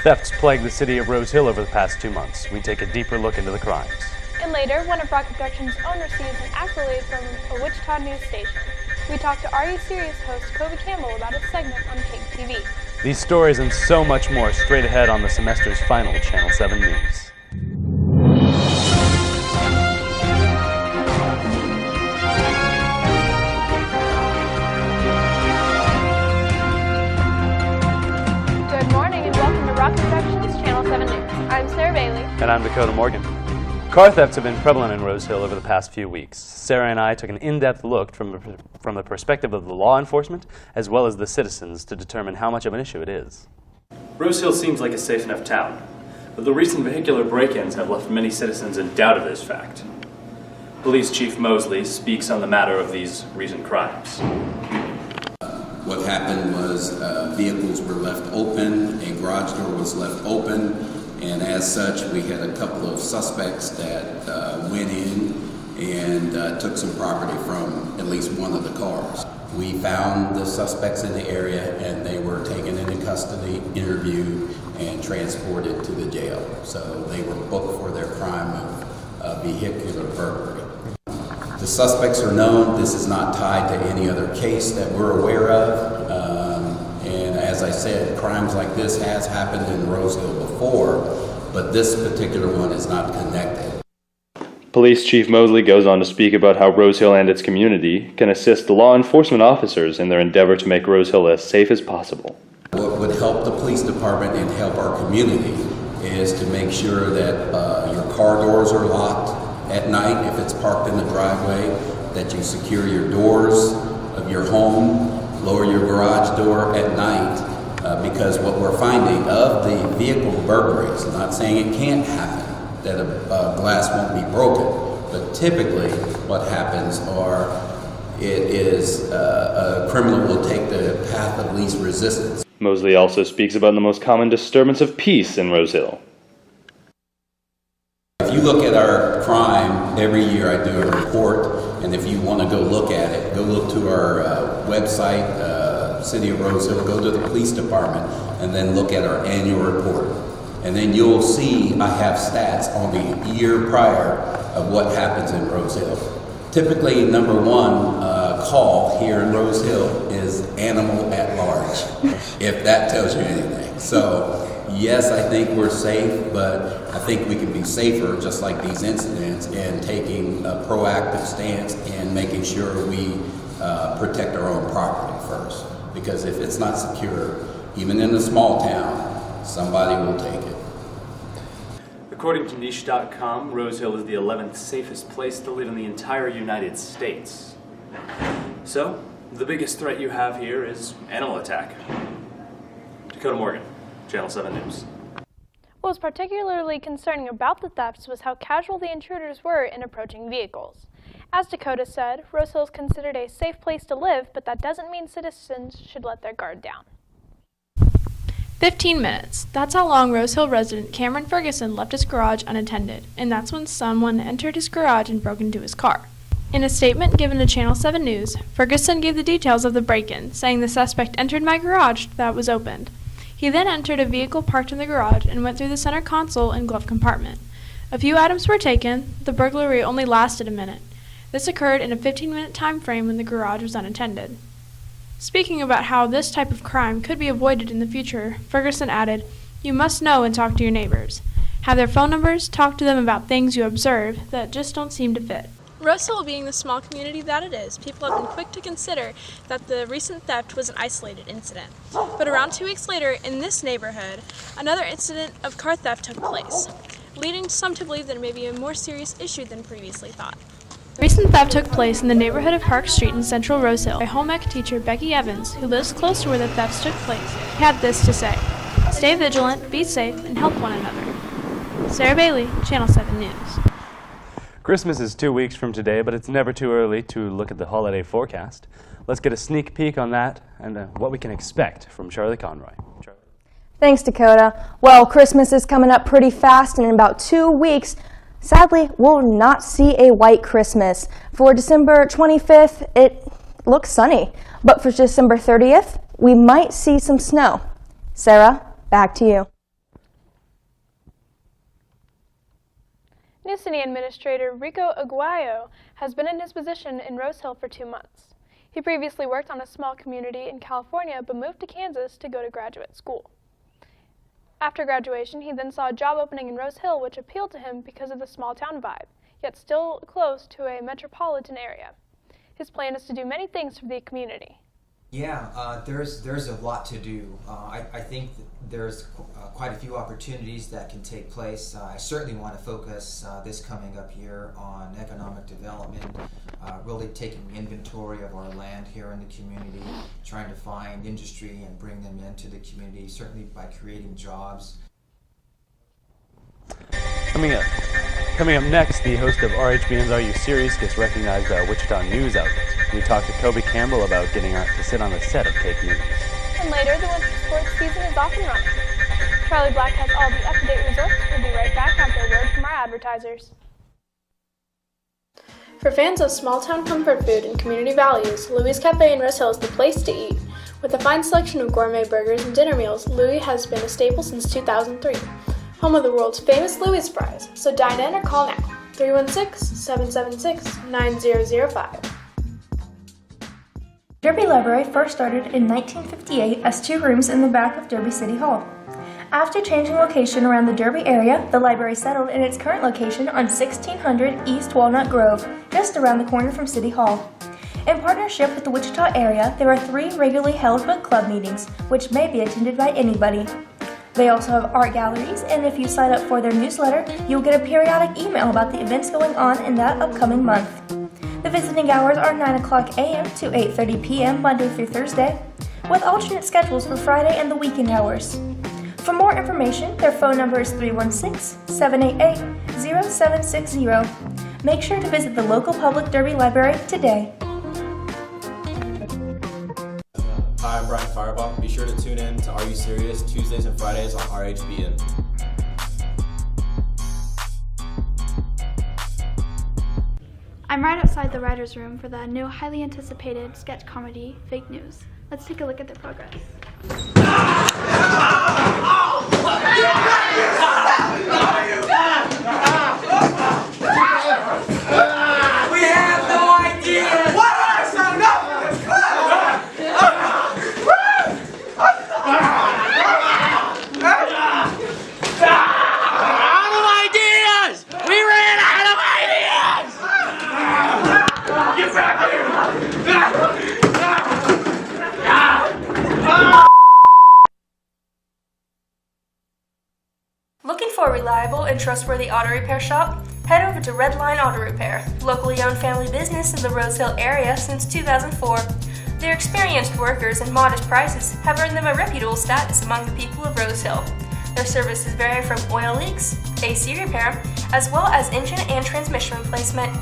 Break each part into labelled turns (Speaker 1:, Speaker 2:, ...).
Speaker 1: Thefts plagued the city of Rose Hill over the past 2 months. We take a deeper look into the crimes.
Speaker 2: And later, one of Rocket Productions' own receives an accolade from a Wichita news station. We talked to Are You Serious host Kobe Campbell about his segment on King TV.
Speaker 1: These stories and so much more straight ahead on the semester's final Channel 7 News.
Speaker 2: Good morning and welcome to Rocket Productions Channel 7 News. I'm Sarah Bailey.
Speaker 1: And I'm Dakota Morgan. Car thefts have been prevalent in Rose Hill over the past few weeks. Sarah and I took an in-depth look from the perspective of the law enforcement as well as the citizens to determine how much of an issue it is. Rose Hill seems like a safe enough town, but the recent vehicular break-ins have left many citizens in doubt of this fact. Police Chief Mosley speaks on the matter of these recent crimes.
Speaker 3: What happened was vehicles were left open, a garage door was left open, and as such, we had a couple of suspects that went in and took some property from at least one of the cars. We found the suspects in the area and they were taken into custody, interviewed, and transported to the jail. So they were booked for their crime of vehicular burglary. The suspects are known. This is not tied to any other case that we're aware of. And as I said, crimes like this has happened in Rose Hill before, but this particular one is not connected.
Speaker 1: Police Chief Mosley goes on to speak about how Rose Hill and its community can assist law enforcement officers in their endeavor to make Rose Hill as safe as possible.
Speaker 3: What would help the police department and help our community is to make sure that your car doors are locked at night if it's parked in the driveway, that you secure your doors of your home, lower your garage door at night, because what we're finding of the vehicle burglaries, I'm not saying it can't happen, that a glass won't be broken, but typically what happens is a criminal will take the path of least resistance.
Speaker 1: Mosley also speaks about the most common disturbance of peace in Rose Hill.
Speaker 3: If you look at our crime, every year I do a report, and if you want to go look at it, go look to our website, City of Rose Hill, go to the police department, and then look at our annual report. And then you'll see I have stats on the year prior of what happens in Rose Hill. Typically, number one call here in Rose Hill is animal at large, if that tells you anything. So, yes, I think we're safe, but I think we can be safer, just like these incidents, and taking a proactive stance and making sure we protect our own property first. Because if it's not secure, even in a small town, somebody will take it.
Speaker 1: According to niche.com, Rose Hill is the 11th safest place to live in the entire United States. So, the biggest threat you have here is animal attack. Dakota Morgan, Channel 7 News.
Speaker 2: What was particularly concerning about the thefts was how casual the intruders were in approaching vehicles. As Dakota said, Rose Hill is considered a safe place to live, but that doesn't mean citizens should let their guard down.
Speaker 4: 15 minutes. That's how long Rose Hill resident Cameron Ferguson left his garage unattended, and that's when someone entered his garage and broke into his car. In a statement given to Channel 7 News, Ferguson gave the details of the break-in, saying the suspect entered my garage that was opened. He then entered a vehicle parked in the garage and went through the center console and glove compartment. A few items were taken. The burglary only lasted a minute. This occurred in a 15-minute time frame when the garage was unattended. Speaking about how this type of crime could be avoided in the future, Ferguson added, "You must know and talk to your neighbors. Have their phone numbers, talk to them about things you observe that just don't seem to fit." Rose Hill being the small community that it is, people have been quick to consider that the recent theft was an isolated incident. But around 2 weeks later, in this neighborhood, another incident of car theft took place, leading some to believe that it may be a more serious issue than previously thought. Recent theft took place in the neighborhood of Park Street in central Rose Hill by home ec teacher Becky Evans, who lives close to where the thefts took place, had this to say: "Stay vigilant, be safe, and help one another." Sarah Bailey, Channel 7 News.
Speaker 1: Christmas is 2 weeks from today, but it's never too early to look at the holiday forecast. Let's get a sneak peek on that and what we can expect from Charlie Conroy. Charlie.
Speaker 5: Thanks, Dakota. Well, Christmas is coming up pretty fast, and in about 2 weeks, sadly, we'll not see a white Christmas. For December 25th, it looks sunny, but for December 30th, we might see some snow. Sarah, back to you.
Speaker 2: New city administrator Rico Aguayo has been in his position in Rose Hill for 2 months. He previously worked on a small community in California but moved to Kansas to go to graduate school. After graduation, he then saw a job opening in Rose Hill which appealed to him because of the small town vibe, yet still close to a metropolitan area. His plan is to do many things for the community.
Speaker 6: Yeah, there's a lot to do. I think that there's quite a few opportunities that can take place. I certainly want to focus this coming up year on economic development, really taking inventory of our land here in the community, trying to find industry and bring them into the community, certainly by creating jobs.
Speaker 1: Coming up next, the host of RHBN's Are You Serious gets recognized by a Wichita news outlet. We talk to Kobe Campbell about getting to sit on the set of Cake News.
Speaker 2: And later, the winter sports season is off and running. Charlie Black has all the up-to-date results. We'll be right back after a word from our advertisers.
Speaker 4: For fans of small-town comfort food and community values, Louie's Cafe in Rose Hill is the place to eat. With a fine selection of gourmet burgers and dinner meals, Louie has been a staple since 2003. Home of the world's famous Louie's fries, so dine in or call now, 316-776-9005.
Speaker 5: Derby Library first started in 1958 as 2 rooms in the back of Derby City Hall. After changing location around the Derby area, the library settled in its current location on 1600 East Walnut Grove, just around the corner from City Hall. In partnership with the Wichita area, there are 3 regularly held book club meetings, which may be attended by anybody. They also have art galleries, and if you sign up for their newsletter, you'll get a periodic email about the events going on in that upcoming month. The visiting hours are 9 o'clock a.m. to 8:30 p.m. Monday through Thursday, with alternate schedules for Friday and the weekend hours. For more information, their phone number is 316-788-0760. Make sure to visit the local public Derby Library today.
Speaker 7: Hi, I'm Brian Fireball. Be sure to tune in to Are You Serious Tuesdays and Fridays on RHBN.
Speaker 8: I'm right outside the writer's room for the new highly anticipated sketch comedy, Fake News. Let's take a look at their progress.
Speaker 9: We have no idea! Why would I sign up for this club? Out of ideas! We ran out of ideas! Get back here!
Speaker 5: Looking for a reliable and trustworthy auto repair shop? Head over to Redline Auto Repair, locally owned family business in the Rose Hill area since 2004. Their experienced workers and modest prices have earned them a reputable status among the people of Rose Hill. Their services vary from oil leaks, AC repair, as well as engine and transmission replacement.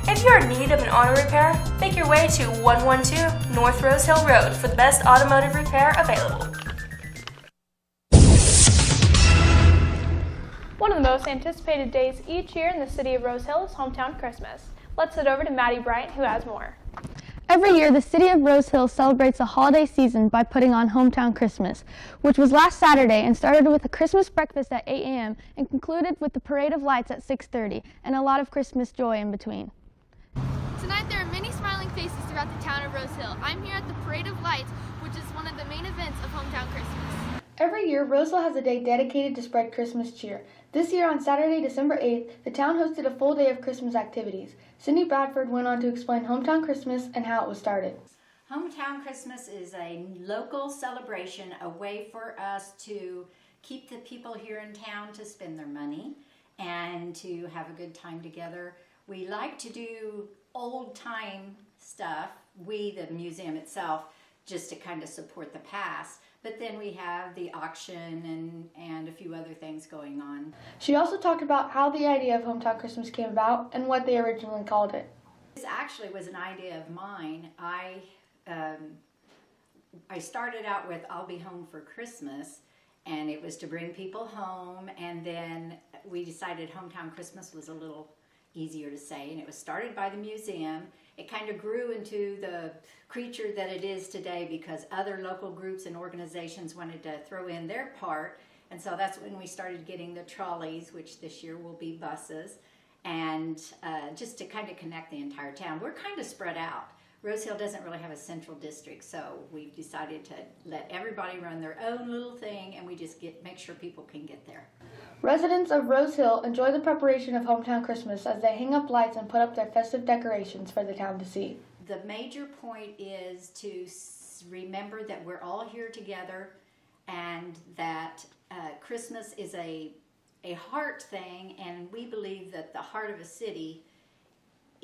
Speaker 5: If you're in need of an auto repair, make your way to 112 North Rose Hill Road for the best automotive repair available.
Speaker 2: One of the most anticipated days each year in the city of Rose Hill is Hometown Christmas. Let's head over to Maddie Bryant, who has more.
Speaker 10: Every year, the city of Rose Hill celebrates the holiday season by putting on Hometown Christmas, which was last Saturday and started with a Christmas breakfast at 8 a.m. and concluded with the parade of lights at 6:30 and a lot of Christmas joy in between.
Speaker 11: Tonight, there are many smiling faces throughout the town of Rose Hill. I'm here at the Parade of Lights, which is one of the main events of Hometown Christmas.
Speaker 8: Every year, Rose Hill has a day dedicated to spread Christmas cheer. This year, on Saturday, December 8th, the town hosted a full day of Christmas activities. Cindy Bradford went on to explain Hometown Christmas and how it was started.
Speaker 12: Hometown Christmas is a local celebration, a way for us to keep the people here in town to spend their money and to have a good time together. We like to do old-time stuff, the museum itself, just to kind of support the past. But then we have the auction and a few other things going on.
Speaker 8: She also talked about how the idea of Hometown Christmas came about and what they originally called it.
Speaker 12: This actually was an idea of mine. I started out with I'll be home for Christmas, and it was to bring people home, and then we decided Hometown Christmas was a little easier to say, and it was started by the museum. It kind of grew into the creature that it is today because other local groups and organizations wanted to throw in their part, and so that's when we started getting the trolleys, which this year will be buses, and just to kind of connect the entire town. We're kind of spread out. Rose Hill doesn't really have a central district, so we've decided to let everybody run their own little thing, and we just make sure people can get there.
Speaker 8: Residents of Rose Hill enjoy the preparation of Hometown Christmas as they hang up lights and put up their festive decorations for the town to see.
Speaker 12: The major point is to remember that we're all here together, and that Christmas is a heart thing, and we believe that the heart of a city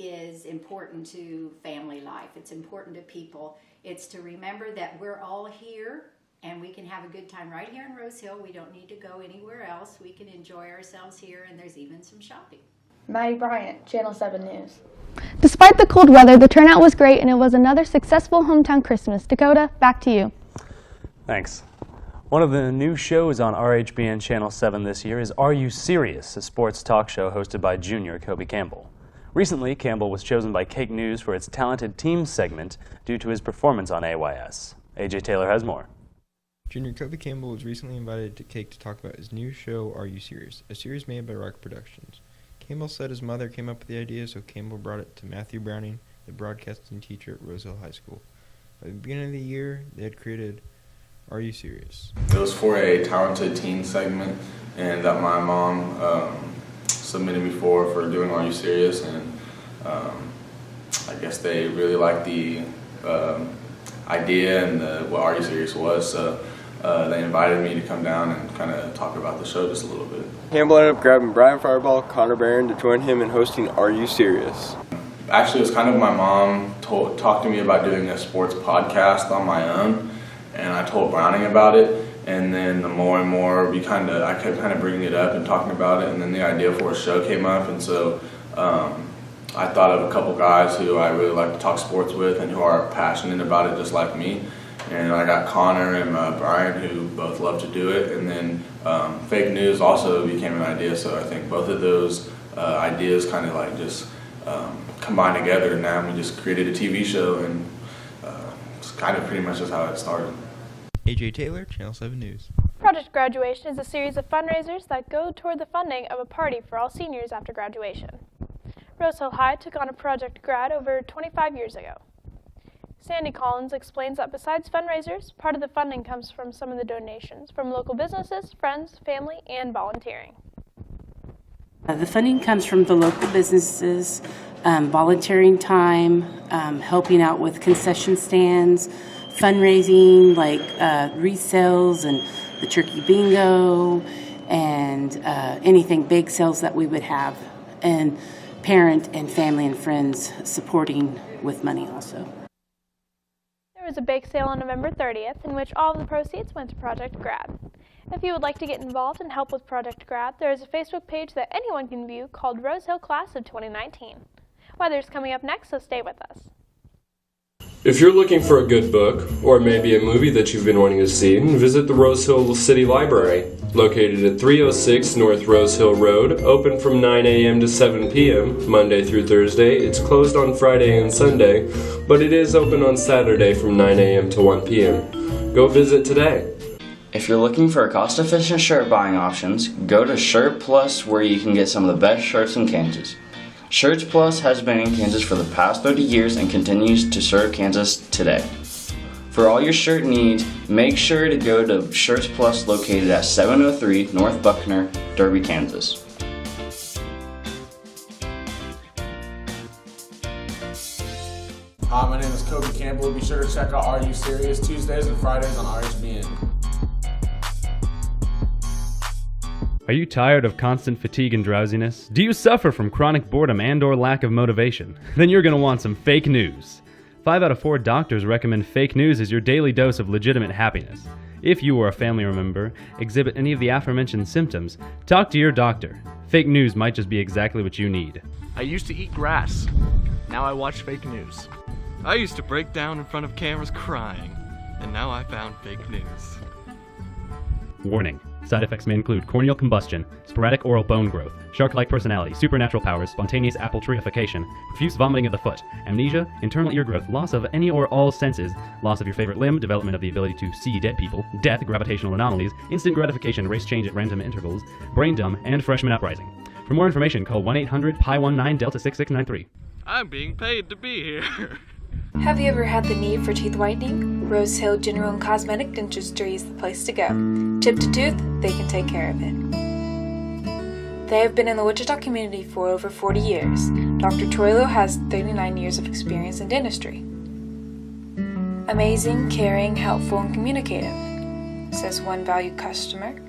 Speaker 12: is important to family life. It's important to people. It's to remember that we're all here and we can have a good time right here in Rose Hill. We don't need to go anywhere else. We can enjoy ourselves here, and there's even some shopping.
Speaker 8: Maddie Bryant, Channel 7 News.
Speaker 10: Despite the cold weather, the turnout was great and it was another successful hometown Christmas. Dakota, back to you.
Speaker 1: Thanks. One of the new shows on RHBN Channel 7 this year is Are You Serious?, a sports talk show hosted by junior Kobe Campbell. Recently, Campbell was chosen by Cake News for its Talented Teams segment due to his performance on AYS. AJ Taylor has more.
Speaker 13: Junior Kobe Campbell was recently invited to Cake to talk about his new show, Are You Serious?, a series made by Rock Productions. Campbell said his mother came up with the idea, so Campbell brought it to Matthew Browning, the broadcasting teacher at Rose Hill High School. By the beginning of the year, they had created Are You Serious?
Speaker 14: It was for a Talented Teen segment, and that my mom submitted me for doing Are You Serious? And I guess they really liked the idea and what Are You Serious was, so they invited me to come down and kind of talk about the show just a little bit.
Speaker 15: Campbell ended up grabbing Brian Fireball, Connor Barron to join him in hosting Are You Serious?
Speaker 14: Actually, it was kind of my mom talked to me about doing a sports podcast on my own, and I told Browning about it. And then the more and more I kept kind of bringing it up and talking about it, and then the idea for a show came up, and so I thought of a couple guys who I really like to talk sports with and who are passionate about it just like me. And I got Connor and Brian, who both love to do it, and then fake news also became an idea, so I think both of those ideas kind of like just combined together, and now we just created a TV show, and it's kind of pretty much just how it started.
Speaker 13: AJ Taylor, Channel 7 News.
Speaker 2: Project Graduation is a series of fundraisers that go toward the funding of a party for all seniors after graduation. Rose Hill High took on a Project Grad over 25 years ago. Sandy Collins explains that besides fundraisers, part of the funding comes from some of the donations from local businesses, friends, family, and volunteering.
Speaker 16: The funding comes from the local businesses, volunteering time, helping out with concession stands, fundraising like resales and the turkey bingo, and anything big sales that we would have, and parent and family and friends supporting with money also.
Speaker 2: There was a bake sale on November 30th in which all of the proceeds went to Project Grad. If you would like to get involved and help with Project Grad, there is a Facebook page that anyone can view called Rose Hill Class of 2019. Weather's coming up next, so stay with us.
Speaker 17: If you're looking for a good book, or maybe a movie that you've been wanting to see, visit the Rose Hill City Library. Located at 306 North Rose Hill Road, open from 9 a.m. to 7 p.m., Monday through Thursday. It's closed on Friday and Sunday, but it is open on Saturday from 9 a.m. to 1 p.m. Go visit today.
Speaker 18: If you're looking for cost-efficient shirt buying options, go to Shirt Plus, where you can get some of the best shirts in Kansas. Shirts Plus has been in Kansas for the past 30 years and continues to serve Kansas today. For all your shirt needs, make sure to go to Shirts Plus, located at 703 North Buckner, Derby, Kansas.
Speaker 7: Hi, my name is Kobe Campbell. Be sure to check out Are You Serious? Tuesdays and Fridays on RHBN.
Speaker 1: Are you tired of constant fatigue and drowsiness? Do you suffer from chronic boredom and/or lack of motivation? Then you're going to want some fake news. 5 out of 4 doctors recommend fake news as your daily dose of legitimate happiness. If you or a family member exhibit any of the aforementioned symptoms, talk to your doctor. Fake news might just be exactly what you need.
Speaker 19: I used to eat grass. Now I watch fake news. I used to break down in front of cameras crying. And now I found fake news.
Speaker 1: Warning. Side effects may include corneal combustion, sporadic oral bone growth, shark-like personality, supernatural powers, spontaneous apple-triification, profuse vomiting of the foot, amnesia, internal ear growth, loss of any or all senses, loss of your favorite limb, development of the ability to see dead people, death, gravitational anomalies, instant gratification, race change at random intervals, brain dumb, and freshman uprising. For more information, call 1-800-PI19-Delta-6693.
Speaker 19: I'm being paid to be here.
Speaker 4: Have you ever had the need for teeth whitening? Rose Hill General and Cosmetic Dentistry is the place to go. Tip to tooth, they can take care of it. They have been in the Wichita community for over 40 years. Dr. Troilo has 39 years of experience in dentistry. Amazing, caring, helpful, and communicative, says one valued customer.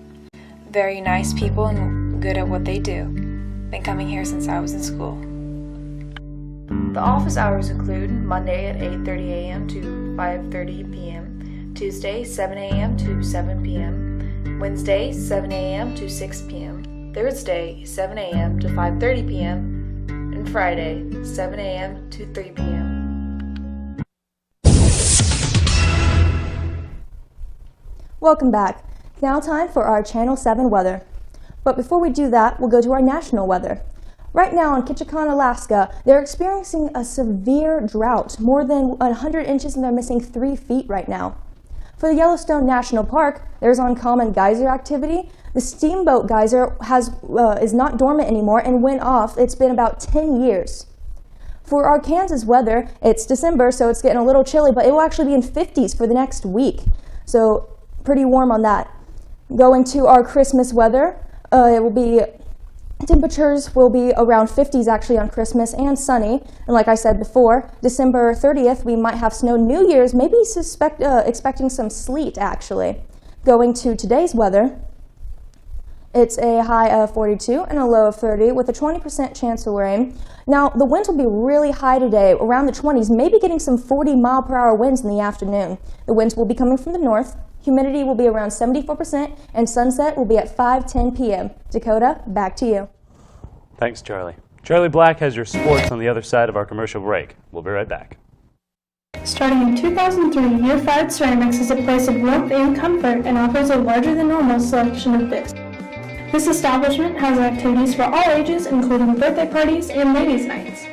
Speaker 4: Very nice people and good at what they do. Been coming here since I was in school. The office hours include Monday at 8:30 a.m. to 5:30 p.m., Tuesday 7 a.m. to 7 p.m., Wednesday 7 a.m. to 6 p.m., Thursday 7 a.m. to 5:30 p.m., and Friday 7 a.m. to 3 p.m.
Speaker 5: Welcome back. Now time for our Channel 7 weather. But before we do that, we'll go to our national weather. Right now in Ketchikan, Alaska, they're experiencing a severe drought. More than 100 inches and they're missing 3 feet right now. For the Yellowstone National Park, there's uncommon geyser activity. The Steamboat Geyser is not dormant anymore and went off. It's been about 10 years. For our Kansas weather, it's December, so it's getting a little chilly, but it will actually be in 50s for the next week. So pretty warm on that. Going to our Christmas weather, temperatures will be around 50s actually on Christmas and sunny. And like I said before, December 30th, we might have snow. New Year's, maybe expecting some sleet actually. Going to today's weather, it's a high of 42 and a low of 30 with a 20% chance of rain. Now, the winds will be really high today, around the 20s, maybe getting some 40-mile-per-hour winds in the afternoon. The winds will be coming from the north. Humidity will be around 74%, and sunset will be at 5:10 p.m. Dakota, back to you.
Speaker 1: Thanks, Charlie. Charlie Black has your sports on the other side of our commercial break. We'll be right back.
Speaker 2: Starting in 2003, Year 5 Ceramics is a place of warmth and comfort and offers a larger than normal selection of gifts. This establishment has activities for all ages, including birthday parties and ladies' nights.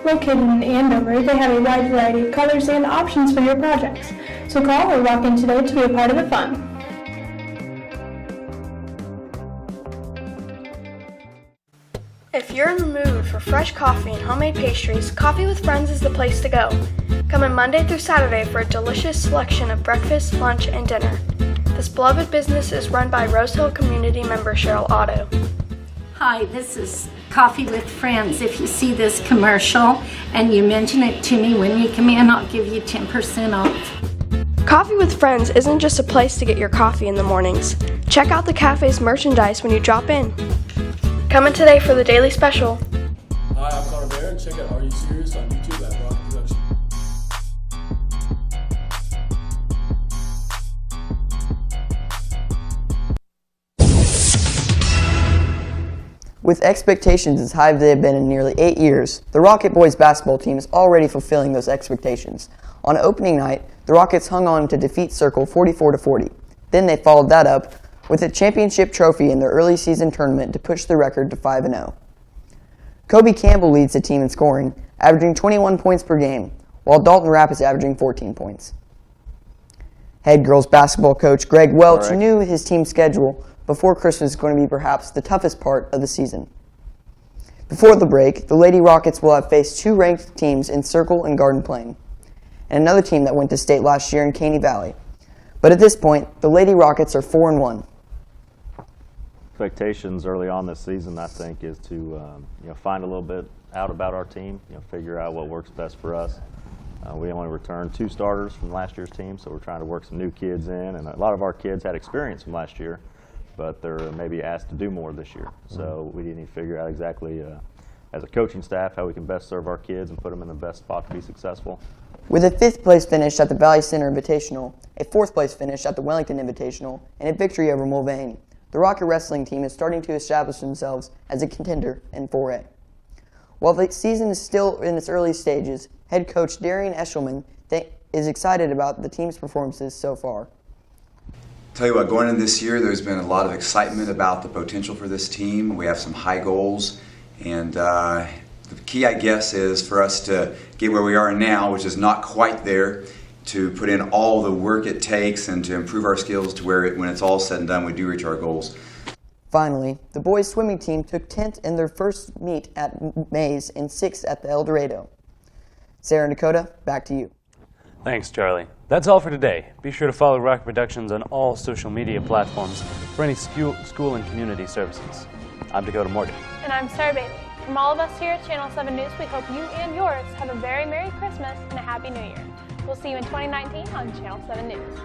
Speaker 2: Located in Andover, they have a wide variety of colors and options for your projects. So call or walk in today to be a part of the fun. If you're in the mood for fresh coffee and homemade pastries, Coffee with Friends is the place to go. Come in Monday through Saturday for a delicious selection of breakfast, lunch, and dinner. This beloved business is run by Rose Hill community member Cheryl Otto.
Speaker 12: Hi, this is Coffee with Friends. If you see this commercial and you mention it to me when you come in, I'll give you 10% off.
Speaker 2: Coffee with Friends isn't just a place to get your coffee in the mornings. Check out the cafe's merchandise when you drop in. Come in today for the daily special.
Speaker 20: Hi, I'm Connor Barron. Check out Are You Serious on YouTube at Rock Production.
Speaker 21: With expectations as high as they have been in nearly 8 years, the Rocket Boys basketball team is already fulfilling those expectations. On opening night, the Rockets hung on to defeat Circle 44-40. Then they followed that up with a championship trophy in their early season tournament to push the record to 5-0. Kobe Campbell leads the team in scoring, averaging 21 points per game, while Dalton Rapp is averaging 14 points. Head girls basketball coach Greg Welch knew his team's schedule before Christmas is going to be perhaps the toughest part of the season. Before the break, the Lady Rockets will have faced 2 ranked teams in Circle and Garden Plain, and another team that went to state last year in Caney Valley. But at this point, the Lady Rockets are 4-1.
Speaker 22: Expectations early on this season, I think, is to find a little bit out about our team, figure out what works best for us. We only returned 2 starters from last year's team, so we're trying to work some new kids in, and a lot of our kids had experience from last year, but they're maybe asked to do more this year. So we need to figure out exactly, as a coaching staff, how we can best serve our kids and put them in the best spot to be successful.
Speaker 21: With a 5th place finish at the Valley Center Invitational, a 4th place finish at the Wellington Invitational, and a victory over Mulvane, the Rocket Wrestling team is starting to establish themselves as a contender in 4A. While the season is still in its early stages, head coach Darian Eshelman is excited about the team's performances so far.
Speaker 23: Tell you what, going into this year, there's been a lot of excitement about the potential for this team. We have some high goals, and the key, I guess, is for us to get where we are now, which is not quite there, to put in all the work it takes and to improve our skills to where, when it's all said and done, we do reach our goals.
Speaker 21: Finally, the boys' swimming team took 10th in their first meet at Mays and 6th at the El Dorado. Sarah and Dakota, back to you.
Speaker 1: Thanks, Charlie. That's all for today. Be sure to follow Rocket Productions on all social media platforms for any school and community services. I'm Dakota Morgan.
Speaker 2: And I'm Sarah Bailey. From all of us here at Channel 7 News, we hope you and yours have a very Merry Christmas and a Happy New Year. We'll see you in 2019 on Channel 7 News.